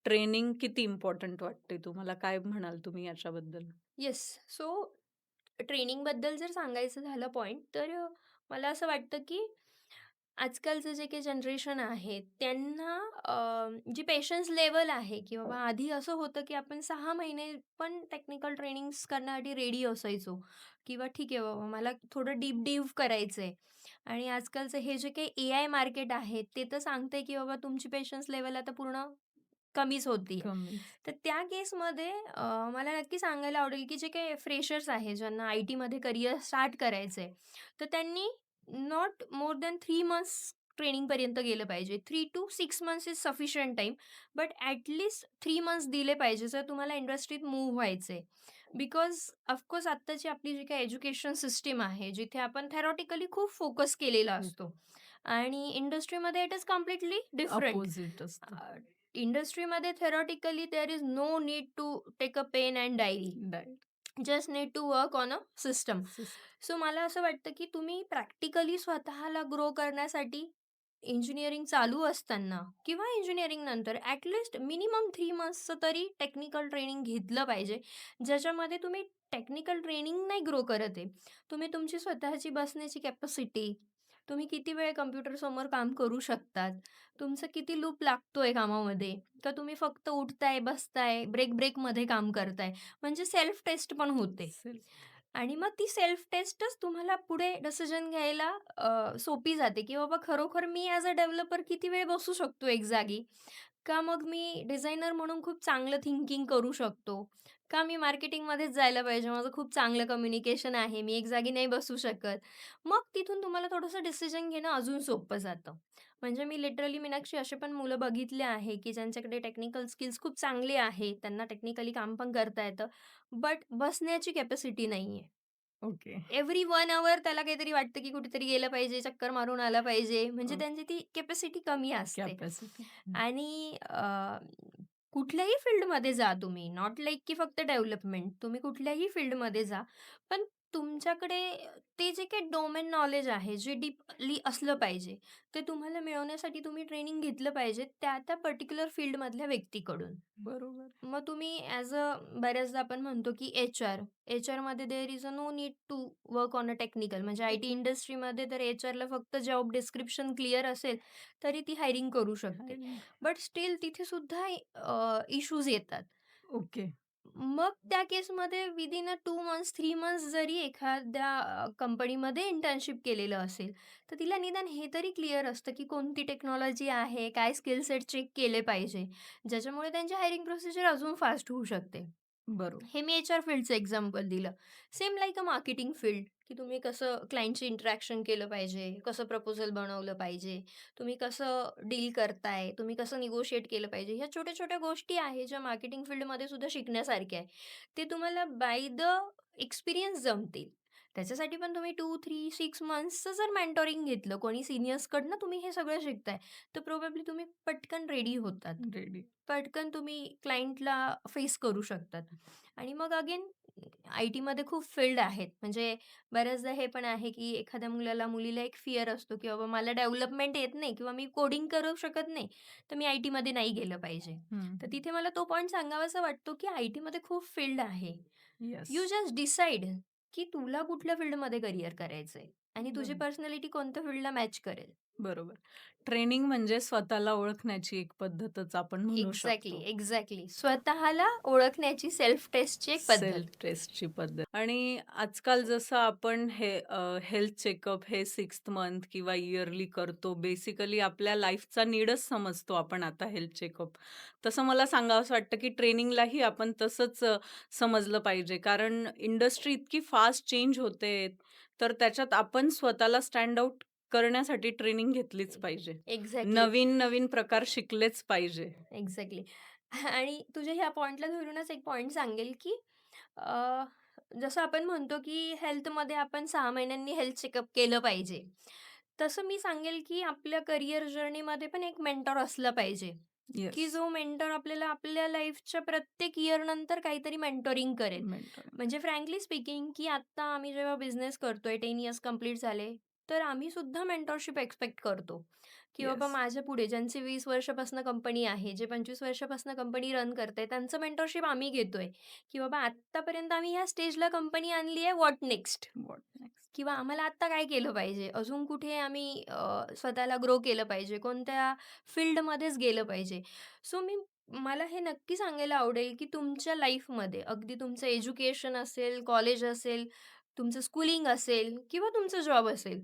ट्रेनिंग किती इम्पॉर्टंट वाटते तुम्हाला? काय म्हणाल तुम्ही याच्याबद्दल? येस. सो ट्रेनिंगबद्दल जर सांगायचं झालं पॉइंट, तर मला असं वाटतं, की आजकालचं जे काही जनरेशन आहे, त्यांना जी पेशन्स लेव्हल आहे, की बाबा आधी असं होतं, की आपण 6 महिने पण टेक्निकल ट्रेनिंग्स करण्यासाठी रेडी असायचो किंवा ठीक आहे बाबा मला थोडं डीप डीव करायचंय आणि आजकालचं हे जे काही एआय मार्केट आहे, ते तर सांगतंय, की बाबा तुमची पेशन्स लेव्हल आता पूर्ण कमीच होतीये. कमीच. तर त्या केसमध्ये मला नक्की सांगायला आवडेल, की जे काही फ्रेशर्स आहे, ज्यांना आय-टीमध्ये करियर स्टार्ट करायचंय, तर त्यांनी नॉट मोर दॅन 3 मंथ्स ट्रेनिंगपर्यंत गेलं पाहिजे. 3 to 6 months is sufficient time. But at least 3 months दिले पाहिजे जर तुम्हाला इंडस्ट्रीत मूव्ह व्हायचंय. बिकॉज ऑफकोर्स आत्ताची आपली जी काही एज्युकेशन सिस्टम आहे, जिथे आपण थेरॉटिकली खूप फोकस केलेला खूप असतो आणि इंडस्ट्रीमध्ये it is completely different. Opposite असतं. इंडस्ट्रीमध्ये theoretically there is no need to take a pen and diary. They'd just need to work on a system. System. So मला असं वाटतं, की तुम्ही प्रॅक्टिकली स्वतःला ग्रो करण्यासाठी इंजिनिअरिंग चालू असताना किंवा इंजिनिअरिंग नंतर ॲट लिस्ट मिनिमम 3 मंथ्सचं तरी टेक्निकल ट्रेनिंग घेतलं पाहिजे. ज्याच्यामध्ये तुम्ही टेक्निकल ट्रेनिंग नाही ग्रो करत आहे. तुम्ही तुमची स्वतःची बसण्याची कॅपॅसिटी, तुम्ही किती वेळ कॉम्प्युटरसमोर काम करू शकतात, तुमचं किती लूप लागतोय कामामध्ये, का तुम्ही फक्त उठताय, बसताय, ब्रेकमध्ये काम करताय. म्हणजे सेल्फ टेस्ट पण होते. सेल्फ आणि मग ती सेल्फ टेस्टच तुम्हाला पुढे डिसिजन घ्यायला सोपी जाते, की बाबा खरोखर मी ॲज अ डेव्हलपर किती वेळ बसू शकतो एक जागी? का मग मी डिझायनर म्हणून खूप चांगलं थिंकिंग करू शकतो? का मी मार्केटिंगमध्येच जायला पाहिजे, माझं खूप चांगलं कम्युनिकेशन आहे, मी एक जागी नाही बसू शकत. मग तिथून तुम्हाला थोडंसं डिसिजन घेणं अजून सोपं जातं. म्हणजे मी लिटरली मीनाक्षी असे पण मुलं बघितले आहे, की ज्यांच्याकडे टेक्निकल स्किल्स खूप चांगले आहेत, त्यांना टेक्निकली काम पण करता येतं, बट बसण्याची कॅपॅसिटी नाहीये. ओके. एव्हरी 1 अवर त्याला काहीतरी वाटतं, की कुठेतरी गेलं पाहिजे, चक्कर मारून आलं पाहिजे. म्हणजे अ, त्यांची ती कॅपॅसिटी कमी असते. कॅपॅसिटी. आणि कुठल्याही फील्डमध्ये जा तुम्ही, नॉट लाइक की फक्त डेव्हलपमेंट. तुम्ही कुठल्याही फील्डमध्ये जा. पण तुमच्याकडे ते जे काही डोमेन नॉलेज आहे, जे डीपली असलं पाहिजे, ते तुम्हाला मिळवण्यासाठी तुम्ही ट्रेनिंग घेतलं पाहिजे त्या पर्टिक्युलर फील्डमधल्या व्यक्तीकडून. बरोबर. मग तुम्ही ॲज अ बऱ्याचदा आपण म्हणतो की एच-आरमध्ये there is a no need to work on a technical. म्हणजे आय-टी इंडस्ट्रीमध्ये तर एच-आरला फक्त जॉब डिस्क्रिप्शन क्लिअर असेल, तरी ती हायरिंग करू शकते. हायरिंग. बट स्टिल तिथे सुद्धा इश्यूज येतात. ओके. मग त्या केसमध्ये विदिन अ 2 मंथ्स, 3 मंथ्स जरी एखाद्या कंपनीमध्ये इंटर्नशिप केलेलं असेल, तर तिला निदान हे तरी क्लिअर असतं, की कोणती टेक्नॉलॉजी आहे, काय स्किल सेट चेक केले पाहिजे, ज्याच्यामुळे त्यांची हायरिंग प्रोसिजर अजून फास्ट होऊ शकते. बरोबर. हे मी एच-आर फील्डचं एक्झाम्पल दिलं. Same like a marketing field, की तुम्ही कसं क्लायंटशी इंटरॅक्शन केलं पाहिजे, कसं प्रपोजल बनवलं पाहिजे, तुम्ही कसं डील करताय, तुम्ही कसं निगोशिएट केलं पाहिजे. ह्या छोट्या-छोट्या गोष्टी आहेत, ज्या मार्केटिंग फील्डमध्ये सुद्धा शिकण्यासारख्या आहे. ते तुम्हाला बाय द एक्सपिरियन्स जमतील. त्याच्यासाठी पण तुम्ही 2, 3, 6 मंथ्सचं जर मेंटॉरिंग घेतलं, कोणी सीनियर्सकडनं तुम्ही हे सगळं शिकताय, तर प्रोबॅबली तुम्ही पटकन रेडी होतात. रेडी. पटकन तुम्ही क्लायंटला फेस करू शकतात. आणि मग अगेन आय-टीमध्ये खूप फील्ड आहेत. म्हणजे बऱ्याचदा हे पण आहे, की एखाद्या मुलीला एक फिअर असतो, की बाबा मला डेव्हलपमेंट येत नाही किंवा मी कोडिंग करू शकत नाही, तर मी आय-टीमध्ये नाही गेलं पाहिजे. हं. तर तिथे मला तो पॉइंट सांगावासा वाटतो, की आय-टीमध्ये खूप फील्ड आहे. येस. यू जस्ट डिसाईड, की तुला कुठल्या फील्डमध्ये करियर करायचंय आणि तुझी बरोबर. पर्सनॅलिटी कोणत्या फील्डला मॅच करेल. बरोबर. ट्रेनिंग म्हणजे स्वतःला ओळखण्याची एक पद्धतच आपण म्हणू शकतो. एक्झॅक्टली. स्वतःला ओळखण्याची सेल्फ टेस्टची एक पद्धत. सेल्फ टेस्टची पद्धत. आणि आजकाल जसं आपण हेल्थ चेकअप हे 6th मंथ किंवा इयरली करतो. बेसिकली आपल्या लाईफचा नीडच समजतो आपण आता हेल्थ चेकअप. तसं मला सांगावसं वाटतं, की ट्रेनिंगलाही आपण तसंच समजलं पाहिजे. कारण इंडस्ट्री इतकी फास्ट चेंज होते, तर त्याच्यात आपण स्वतःला स्टँड आउट करण्यासाठी ट्रेनिंग घेतलीच पाहिजे. एक्झॅक्टली, नवीन-नवीन प्रकार शिकलेच पाहिजे. एक्झॅक्टली. आणि तुझ्या ह्या पॉइंटला धरूनच एक पॉइंट सांगेल, की अ, जसं आपण म्हणतो, की हेल्थमध्ये आपण 6 महिन्यांनी हेल्थ चेकअप केलं पाहिजे. तसं मी सांगेल, की आपल्या करियर जर्नीमध्ये पण एक मेंटॉर असला पाहिजे, की येस. जो मेंटॉर आपल्याला आपल्या लाईफच्या प्रत्येक इयरनंतर काहीतरी मेंटॉरिंग करेल. मेंटॉरिंग. म्हणजे फ्रँकली स्पीकिंग, की आत्ता आम्ही जेव्हा बिझनेस करतोय, 10 इयर्स कंप्लीट झाले, तर आम्ही सुद्धा मेंटॉरशिप एक्सपेक्ट करतो. की बाबा येस. माझ्या पुढे ज्यांची 20 वर्षापासून कंपनी आहे, जे 25 वर्षापासून कंपनी रन करताय, त्यांचं मेंटरशिप आम्ही घेतोय, की बाबा आत्तापर्यंत आम्ही ह्या स्टेजला कंपनी आणली आहे, व्हॉट नेक्स्ट? What next? किंवा आम्हाला आत्ता काय केलं पाहिजे? अजून कुठे आम्ही स्वतःला ग्रो केलं पाहिजे? कोणत्या फील्डमध्येच गेलं पाहिजे? सो मला हे नक्की सांगायला आवडेल, की तुमच्या लाईफमध्ये अगदी तुमचं एज्युकेशन असेल, कॉलेज असेल, तुमचं स्कूलिंग असेल किंवा तुमचा जॉब असेल.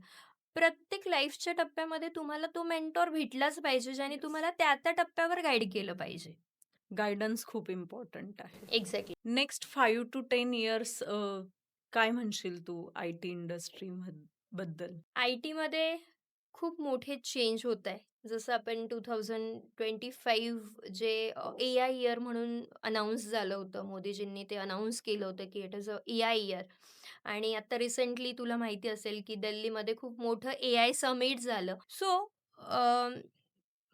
प्रत्येक लाईफच्या टप्प्यामध्ये तुम्हाला तो मेंटॉर भेटलाच पाहिजे, ज्याने येस. तुम्हाला त्या टप्प्यावर गाईड केलं पाहिजे. गाईडन्स खूप इम्पोर्टंट आहे. एक्झॅक्टली. नेक्स्ट 5 टू 10 इयर्स काय म्हणशील तू आय-टी इंडस्ट्री बद्दल? आय-टीमध्ये खूप मोठे चेंज होत आहे. जसं आपण 2025 जे एआय इयर म्हणून अनाउन्स झालं होतं. मोदीजींनी ते अनाउन्स केलं होतं, की it is a AI year. आणि आता रिसेंटली तुला माहिती असेल, की दिल्लीमध्ये खूप मोठं एआय समिट झालं. सो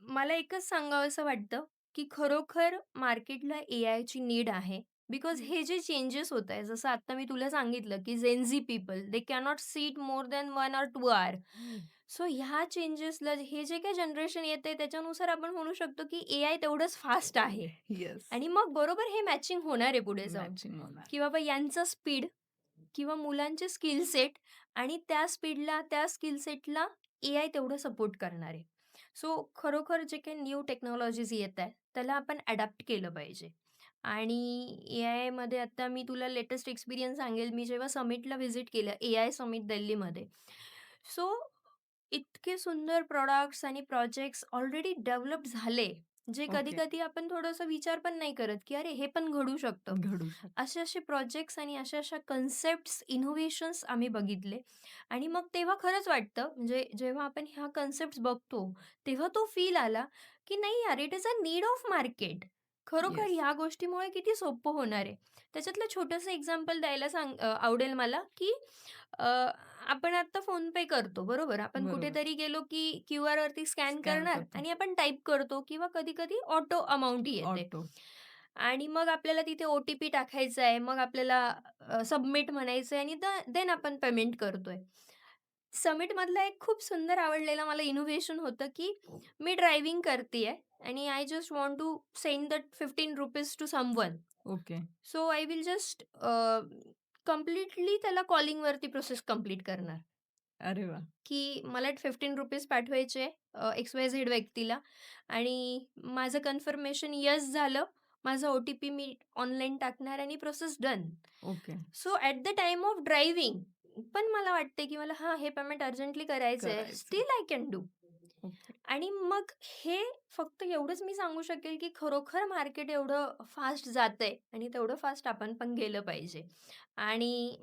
मला एकच सांगावसं वाटतं, की खरोखर मार्केटला एआयची नीड आहे. बिकॉज हे जे चेंजेस होत आहे, जसं आता मी तुला सांगितलं, की Gen Z people they cannot sit more than 1 or 2 hour. So ह्या चेंजेसला हे जे काही जनरेशन येतंय त्याच्यानुसार आपण म्हणू शकतो, की एआय तेवढंच फास्ट आहे. येस. आणि मग बरोबर हे मॅचिंग होणार आहे पुढे जाऊन, मॅचिंग होणार. की बाबा यांचा स्पीड किंवा मुलांचे स्किल सेट आणि त्या स्पीडला, त्या स्किल सेटला एआय तेवढं सपोर्ट करणार आहे. सो खरोखर जे काही न्यू टेक्नॉलॉजीज येत आहेत, त्याला आपण अडॅप्ट केलं पाहिजे. आणि एआयमध्ये आता मी तुला लेटेस्ट एक्सपिरियन्स सांगेल. मी जेव्हा समिटला व्हिजिट केलं, एआय समिट दिल्लीमध्ये. सो इतके सुंदर प्रॉडक्ट्स आणि प्रोजेक्ट्स ऑलरेडी डेव्हलप झाले, जे ओके. कधी-कधी आपण थोडंसं विचार पण नाही करत, की अरे हे पण घडू शकतं. घडू शकतं. असे-असे प्रोजेक्ट्स आणि अशा-अशा कन्सेप्ट्स, इनोव्हेशन्स आम्ही बघितले आणि मग तेव्हा खरंच वाटतं, म्हणजे जेव्हा आपण ह्या कन्सेप्ट्स बघतो, तेव्हा तो फील आला, की नाही यार, it is a need of market. खरोखर येस. ह्या गोष्टीमुळे किती सोपं होणार आहे. त्याच्यातलं छोटंसं एक्झाम्पल द्यायला आवडेल मला, की अ, आपण आता फोनपे करतो, बरोबर? आपण बरोबर. कुठेतरी गेलो, की क्यूआरवरती स्कॅन स्कॅन करणार करतो. आणि आपण टाइप करतो किंवा कधी-कधी ऑटो अमाउंटही येते. ऑटो. आणि मग आपल्याला तिथे ओ-टी-पी टाकायचा आहे. मग आपल्याला सबमिट म्हणायचं आहे आणि देन आपण पेमेंट करतोय. समिटमधलं एक खूप सुंदर आवडलेलं मला इनोव्हेशन होतं, की मी ड्रायव्हिंग करतीये आणि I just want to send that ₹15 to someone. Okay. So I will just completely त्याला कॉलिंगवरती प्रोसेस कंप्लीट करणार. अरे वाह! की मला ₹15 पाठवायचे XYZ व्यक्तीला आणि माझं कन्फर्मेशन येस झालं. माझा ओ-टी-पी मी ऑनलाईन टाकणार आणि process done. Okay. So at the time of driving पण मला वाटते, की मला हे पेमेंट अर्जंटली करायचंय. करायचंय. Still I can do. Okay. आणि मग हे फक्त एवढंच मी सांगू शकेल, की खरोखर मार्केट एवढं फास्ट जातंय आणि तेवढं फास्ट आपण पण गेलं पाहिजे. आणि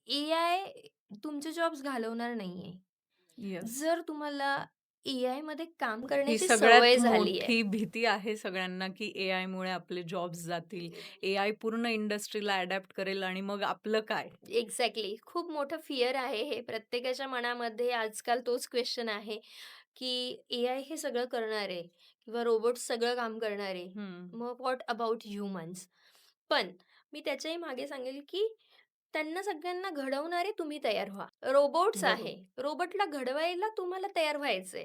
एआय तुमचे जॉब्स घालवणार नाहीये. येस. जर तुम्हाला एआयमध्ये काम ही करण्याची सवय सगळ्यात झाली आहे. मोठी भीती आहे सगळ्यांना, की एआयमुळे आपले जॉब्स जातील. एआय पूर्ण इंडस्ट्रीला अडॅप्ट करेल आणि मग आपलं काय? एक्झॅक्टली. खूप मोठं फिअर आहे हे. प्रत्येकाच्या मनामध्ये आजकाल तोच क्वेश्चन आहे, की एआय हे सगळं करणार आहे किंवा रोबोट्स सगळं काम करणार आहे. हं. मग व्हॉट अबाउट ह्युमन्स? पण मी त्याच्याही मागे सांगेल, की त्यांना सगळ्यांना घडवणारे तुम्ही तयार व्हा. रोबोट्स आहे. बरोबर. रोबोटला घडवायला तुम्हाला तयार व्हायचंय.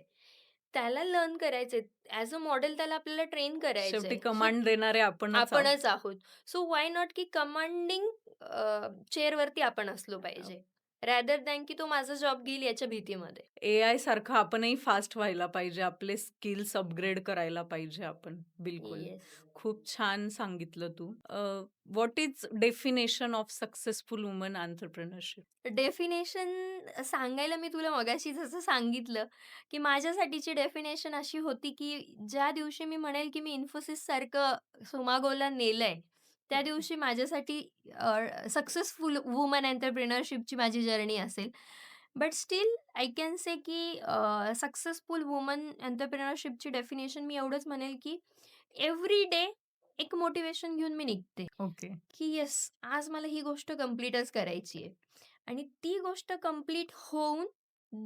त्याला लर्न करायचंय. ॲज अ मॉडेल त्याला आपल्याला ट्रेन शेवटी करायचंय. सो कमांड देणारे आपणच आहोत. आपणच आहोत. सो व्हाय नॉट की कमांडिंग चेअरवरती आपण असलो पाहिजे. रॅदर दॅन की तो माझा जॉब घेईल याच्या भीतीमध्ये. एआय सारखं आपणही फास्ट व्हायला पाहिजे. आपले स्किल्स अपग्रेड करायला पाहिजे आपण. बिलकुल. येस. खूप छान सांगितलं तू. What is definition of successful woman entrepreneurship? Definition सांगायला मी तुला मगाशी जसं सांगितलं, की माझ्यासाठीची डेफिनेशन अशी होती, की ज्या दिवशी मी म्हणेल, की मी इन्फोसिससारखं सुमागोला नेलंय, त्या ओके. दिवशी माझ्यासाठी सक्सेसफुल वुमन एंटरप्रेन्योरशिपची माझी जर्नी असेल. But still I can say, की सक्सेसफुल वुमन एंटरप्रेन्योरशिपची डेफिनेशन मी एवढंच म्हणेल, की एव्हरी डे एक मोटिव्हेशन घेऊन मी निघते. ओके. की येस, आज मला ही गोष्ट कंप्लीटच करायची आहे. आणि ती गोष्ट कंप्लीट होऊन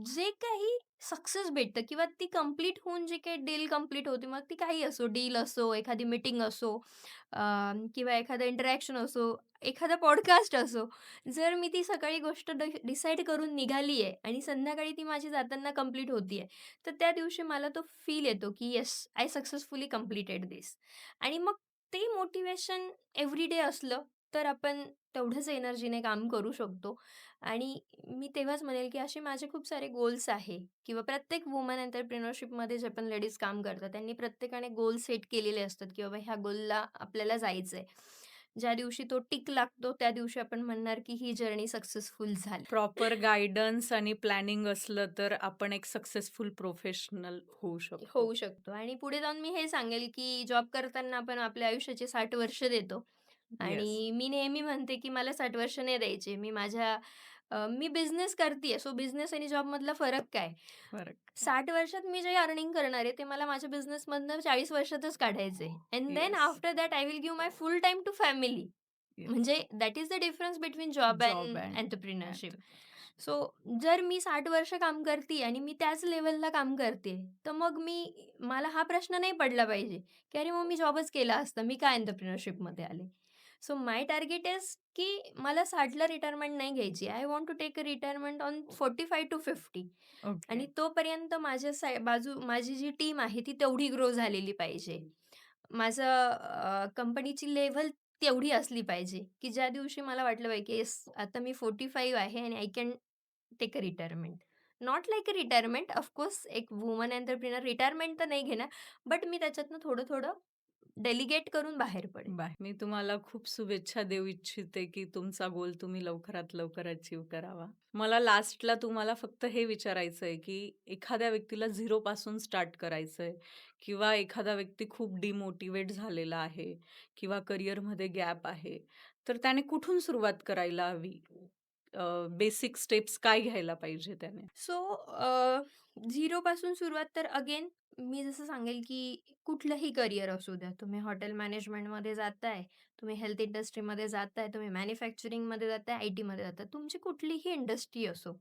जे काही सक्सेस भेटतं किंवा ती कंप्लीट होऊन जे काही डील कंप्लीट होते, मग ती काही असो, डील असो, एखादी मीटिंग असो किंवा एखादं इंटरॅक्शन असो, एखादा पॉडकास्ट असो. जर मी ती सकाळी गोष्ट डिसाईड करून निघाली आहे आणि संध्याकाळी ती माझी जाताना कंप्लीट होतीये, तर त्या दिवशी मला तो फील येतो की yes, I successfully completed this. आणि मग ते मोटिव्हेशन एव्हरीडे असलं, तर आपण तेवढंच एनर्जीने काम करू शकतो. आणि मी तेव्हाच म्हणेल, की असे माझे खूप सारे गोल्स आहे किंवा प्रत्येक वुमन एंटरप्रेन्योरशिपमध्ये जे पण लेडीज काम करतात, त्यांनी प्रत्येकाने गोल सेट केलेले असतात, की बाबा ह्या गोलला आपल्याला जायचंय. ज्या दिवशी तो टिक लागतो, त्या दिवशी आपण म्हणणार, की ही जर्नी सक्सेसफुल झाली. प्रॉपर गाईडन्स आणि प्लॅनिंग असलं तर आपण एक सक्सेसफुल प्रोफेशनल होऊ शकतो. होऊ शकतो. आणि पुढे जाऊन मी हे सांगेल, की जॉब करताना आपण आपल्या आयुष्याची 60 वर्ष देतो येस. आणि मी नेहमी म्हणते, की मला 60 वर्ष नाही द्यायचे. मी माझ्या मी बिझनेस करतीये, सो बिझनेस आणि जॉबमधला फरक काय? फरक काय? 60 वर्षात मी जे अर्निंग करणार आहे, ते मला माझ्या बिझनेसमधनं 40 वर्षातच काढायचं आहे. And then yes, after that I will give my full time to family. Yes. म्हणजे that is the difference between job job and and entrepreneurship. Entrepreneurship. So जर मी 60 वर्ष काम करतीये आणि मी त्याच लेव्हलला काम करते, तर मग मला हा प्रश्न नाही पडला पाहिजे, की "अरे, मग मी जॉबच केला असता. मी का एंटरप्रेन्योरशिपमध्ये आले?" सो माय टार्गेट इज की मला 60ला रिटायरमेंट नाही घ्यायची. I want to take a retirement on 45 to 50. Okay. आणि तोपर्यंत माझी जी टीम आहे ती तेवढी ग्रो झालेली पाहिजे. कंपनीची लेव्हल तेवढी असली पाहिजे, की ज्या दिवशी मला वाटलं पाहिजे, की येस आता मी 45 आहे आणि I can take a retirement. Not like a retirement of course एक वुमन एंटरप्रेन्योर रिटायरमेंट तर नाही घेणार, बट मी त्याच्यातनं थोडं-थोडं डेलिगेट करून बाहेर पडेल. बाय. मी तुम्हाला खूप शुभेच्छा देऊ इच्छिते, की तुमचा गोल तुम्ही लवकरात लवकर अचीव्ह करावा. मला लास्टला तुम्हाला फक्त हे विचारायचं आहे, की एखाद्या व्यक्तीला झिरोपासून स्टार्ट करायचं आहे किंवा एखादा व्यक्ती खूप डिमोटिव्हेट झालेला आहे किंवा करिअरमध्ये गॅप आहे, तर त्याने कुठून सुरुवात करायला हवी? बेसिक स्टेप्स काय घ्यायला पाहिजे त्याने? सो झिरोपासून सुरुवात तर अगेन मी जसं सांगेल, की कुठलंही करियर असू द्या. तुम्ही हॉटेल मॅनेजमेंटमध्ये जाताय, तुम्ही हेल्थ इंडस्ट्रीमध्ये जाताय, तुम्ही मॅन्युफॅक्चरिंगमध्ये जाताय, आय-टीमध्ये जाताय. तुमची कुठलीही इंडस्ट्री असो,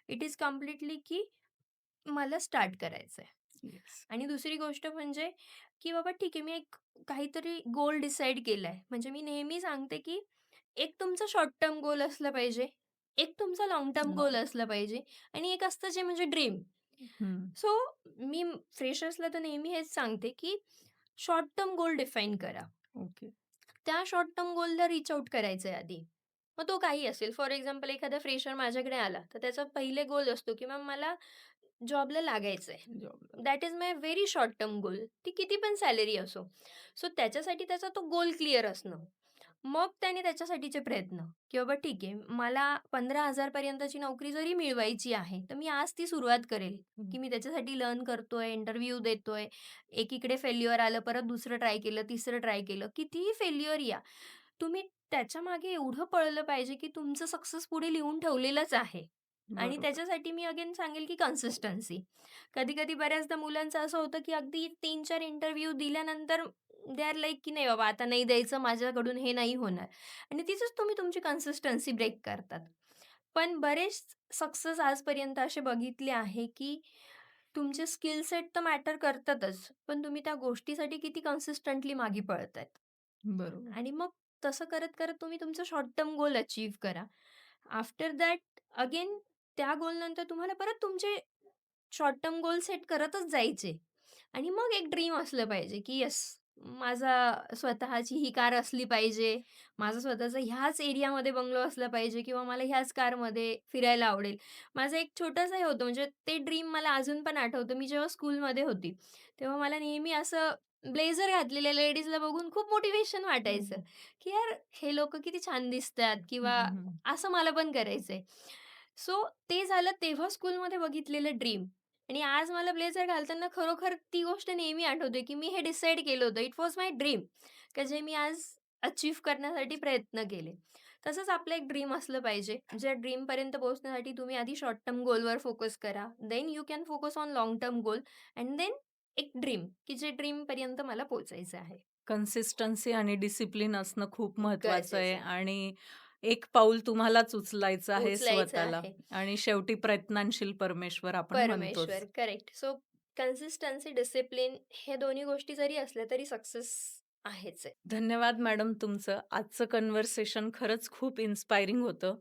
इट इज कंप्लीटली की मला स्टार्ट करायचंय. येस. आणि दुसरी गोष्ट म्हणजे, की बाबा ठीक आहे, मी एक काहीतरी गोल डिसाईड केलाय. म्हणजे मी नेहमी सांगते, की एक तुमचा शॉर्ट टर्म गोल असला पाहिजे, एक तुमचा लाँग टर्म गोल असला पाहिजे आणि एक असतं जे म्हणजे ड्रीम. हं. सो मी फ्रेशर्सला तर नेहमी हेच सांगते, की शॉर्ट टर्म गोल डिफाईन करा. ओके. त्या शॉर्ट टर्म गोलला रीच आउट करायचं आहे आधी. मग तो काही असेल. फॉर एक्झाम्पल एखादा फ्रेशर माझ्याकडे आला, तर त्याचा पहिले गोल असतो, की मॅम मला जॉबला लागायचंय. जॉबला. That is my very short term goal. ती किती पण सॅलरी असो. सो त्याच्यासाठी त्याचा तो गोल क्लिअर असणं. मग त्याने त्याच्यासाठीचे प्रयत्न, की बाबा ठीक आहे, मला 15,000 पर्यंतची नोकरी जरी मिळवायची आहे, तर मी आज ती सुरुवात करेल, की मी त्याच्यासाठी लर्न करतोय, इंटरव्ह्यू देतोय. एकीकडे फेल्युअर आलं, परत दुसरं ट्राय केलं, तिसरं ट्राय केलं. कितीही फेल्युअर या, तुम्ही त्याच्यामागे एवढं पळलं पाहिजे, की तुमचं सक्सेस पुढे लिहून ठेवलेलंच आहे. आणि बरोबर. त्याच्यासाठी मी अगेन सांगेल, की कन्सिस्टन्सी. कधी-कधी बऱ्याचदा मुलांचं असं होतं, की अगदी 3-4 इंटरव्ह्यू दिल्यानंतर दे आर लाइक, की नाही बाबा आता नाही द्यायचं, माझ्याकडून हे नाही होणार. आणि तिथेच तुम्ही तुमची कन्सिस्टन्सी ब्रेक करतात. पण बरेच सक्सेस आजपर्यंत असे बघितले आहे, की तुमचे स्किल सेट तर मॅटर करतातच, पण तुम्ही त्या गोष्टीसाठी किती कन्सिस्टंटली मागे पळतायत. बरोबर. आणि मग तसं करत-करत तुम्ही तुमचं शॉर्ट टर्म गोल अचीव्ह करा. आफ्टर दॅट अगेन त्या गोलनंतर तुम्हाला परत तुमचे शॉर्ट टर्म गोल सेट करतच जायचे. आणि मग एक ड्रीम असलं पाहिजे, की येस माझा स्वतःची ही कार असली पाहिजे. माझं स्वतःचं ह्याच एरियामध्ये बंगलो असला पाहिजे किंवा मला ह्याच कारमध्ये फिरायला आवडेल. माझं एक छोटंसं हे होतं म्हणजे ते ड्रीम मला अजून पण आठवतं. मी जेव्हा स्कूलमध्ये होती, तेव्हा मला नेहमी असं ब्लेझर घातलेल्या लेडीजला बघून खूप मोटिव्हेशन हं, वाटायचं, हं. की यार हे लोकं किती छान दिसतात हं, किंवा हं. असं मला पण करायचंय. सो ते झालं तेव्हा स्कूलमध्ये बघितलेलं ड्रीम आणि आज मला ब्लेझर घालताना खरोखर ती गोष्ट नेहमी आठवते, की मी हे डिसाईड केलं होतं. इट वॉज माय ड्रीम, की जे मी आज अचीव्ह करण्यासाठी प्रयत्न केले. तसंच आपलं एक ड्रीम असलं पाहिजे. ज्या ड्रीमपर्यंत पोहोचण्यासाठी तुम्ही आधी शॉर्ट टर्म गोलवर फोकस करा. Then you can focus on long term goal and then एक ड्रीम, की जे ड्रीमपर्यंत मला पोहोचायचं आहे. कन्सिस्टन्सी आणि डिसिप्लिन असणं खूप महत्वाचं आहे गरजेचं आहे. आणि एक पाऊल तुम्हालाच उचलायचं आहे उचलायचं स्वतःला आहे. आणि शेवटी प्रयत्नांशील परमेश्वर आपण म्हणतोच. परमेश्वर. करेक्ट. सो कन्सिस्टन्सी, डिसिप्लिन हे दोन्ही गोष्टी जरी असल्या तरी सक्सेस आहेच आहे. धन्यवाद मॅडम तुमचं. आजचं कन्व्हर्सेशन खरंच खूप इन्स्पायरिंग होतं.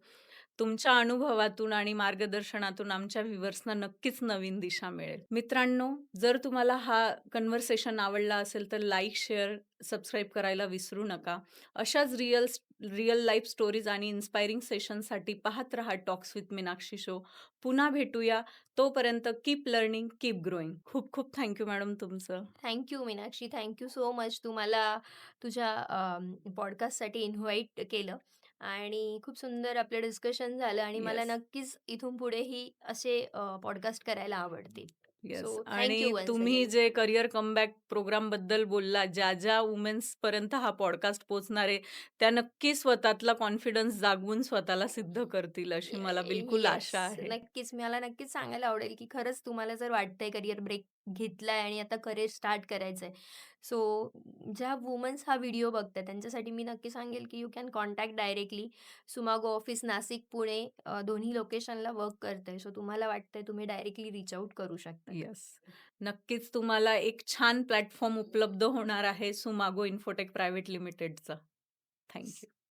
तुमच्या अनुभवातून आणि मार्गदर्शनातून आमच्या व्ह्युअर्सना नक्कीच नवीन दिशा मिळेल. मित्रांनो, जर तुम्हाला हा कन्व्हर्सेशन आवडला असेल तर लाईक, शेअर, सबस्क्राईब करायला विसरू नका. अशाच रिअल लाईफ स्टोरीज आणि इन्स्पायरिंग सेशनसाठी पाहत रहा टॉक्स विथ मीनाक्षी शो. पुन्हा भेटूया. तोपर्यंत कीप लर्निंग, कीप ग्रोइंग. खूप खूप थँक मॅडम तुमचं. Meenakshi. Thank you so much. तू मला तुझ्या पॉडकास्टसाठी इन्व्हाईट केलं आणि खूप सुंदर आपलं डिस्कशन झालं आणि मला येस. नक्कीच इथून पुढेही असे पॉडकास्ट करायला आवडतील. येस. सो थँक आणि यू वन्स तुम्ही अगेन. जे करियर कमबॅक प्रोग्रामबद्दल बोललात, ज्या वुमेन्सपर्यंत हा पॉडकास्ट पोहोचणार आहे, त्या नक्की स्वतःतला कॉन्फिडन्स जागवून स्वतःला सिद्ध करतील, अशी मला बिलकुल आशा येस. आहे. नक्कीच. मला नक्कीच सांगायला आवडेल, की खरंच तुम्हाला जर वाटतंय करियर ब्रेक घेतलाय आणि आता करियर स्टार्ट करायचंय. सो ज्या वुमन्स हा व्हिडिओ बघताय त्यांच्यासाठी मी नक्की सांगेल, की you can contact directly. Sumago office Nashik, Pune दोन्ही लोकेशनला वर्क करतंय. सो तुम्हाला वाटतंय तुम्ही डायरेक्टली रीच आउट करू शकतात. येस. नक्कीच तुम्हाला एक छान प्लॅटफॉर्म उपलब्ध होणार आहे सुमागो इन्फोटेक प्रायव्हेट लिमिटेडचा. Thank you.